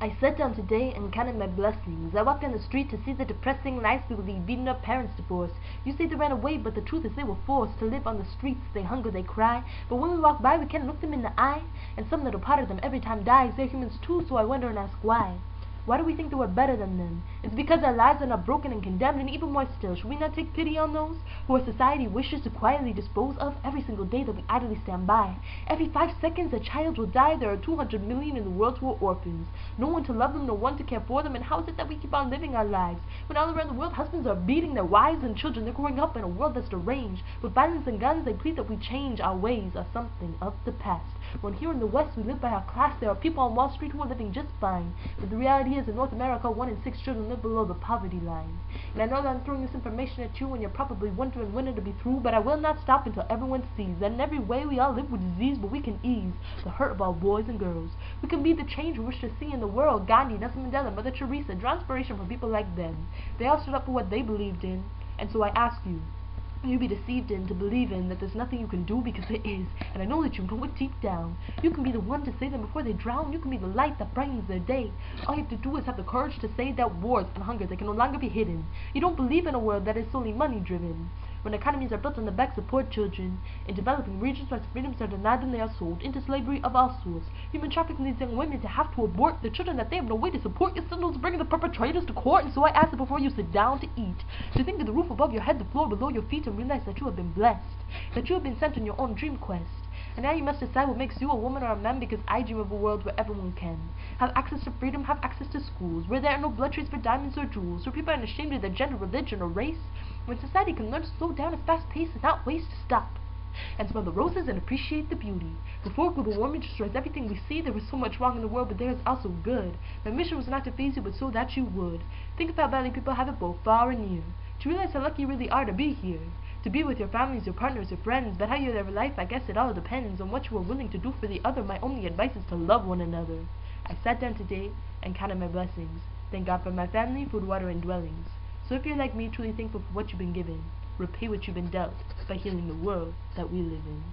I sat down today and counted my blessings. I walked down the street to see the depressing lives people lead, beaten up, parents divorced. You say they ran away, but the truth is they were forced to live on the streets. They hunger, they cry. But when we walk by, we can't look them in the eye. And some little part of them every time dies. They're humans too, so I wonder and ask why. Why do we think that we're better than them? It's because our lives are not broken and condemned, and even more still, should we not take pity on those who our society wishes to quietly dispose of every single day that we idly stand by? Every 5 seconds a child will die. There are 200 million in the world who are orphans. No one to love them, no one to care for them, and how is it that we keep on living our lives? When all around the world husbands are beating their wives and children, they're growing up in a world that's deranged. With violence and guns, they plead that we change our ways are something of the past. When here in the West we live by our class, there are people on Wall Street who are living just fine. But the reality is in North America, 1 in 6 children live below the poverty line. And I know that I'm throwing this information at you and you're probably wondering when it'll be through, but I will not stop until everyone sees that in every way we all live with disease, but we can ease the hurt of our boys and girls. We can be the change we wish to see in the world. Gandhi, Nelson Mandela, Mother Teresa, draw inspiration from people like them. They all stood up for what they believed in, and so I ask you, will you be deceived in to believe in that there's nothing you can do, because there is, and I know that you know it deep down. You can be the one to save them before they drown. You can be the light that brightens their day. All you have to do is have the courage to say that wars and hunger, they can no longer be hidden. You don't believe in a world that is solely money driven. When economies are built on the backs of poor children, in developing regions where freedoms are denied and they are sold into slavery of all sorts, human trafficking these young women to have to abort the children that they have no way to support, your signals bringing the perpetrators to court. And so I ask that before you sit down to eat, to think of the roof above your head, the floor below your feet, and realize that you have been blessed, that you have been sent on your own dream quest. And now you must decide what makes you a woman or a man, because I dream of a world where everyone can have access to freedom, have access to schools, where there are no blood trees for diamonds or jewels, where people aren't ashamed of their gender, religion, or race, when society can learn to slow down its fast pace and not waste to stop, and smell the roses and appreciate the beauty. Before global warming destroys everything we see, there was so much wrong in the world, but there is also good. My mission was not to please you, but so that you would. Think of how badly people have it both far and near, to realize how lucky you really are to be here, to be with your families, your partners, your friends. But how you live your life, I guess it all depends on what you are willing to do for the other. My only advice is to love one another. I sat down today and counted my blessings. Thank God for my family, food, water, and dwellings. So if you're like me, truly thankful for what you've been given, repay what you've been dealt by healing the world that we live in.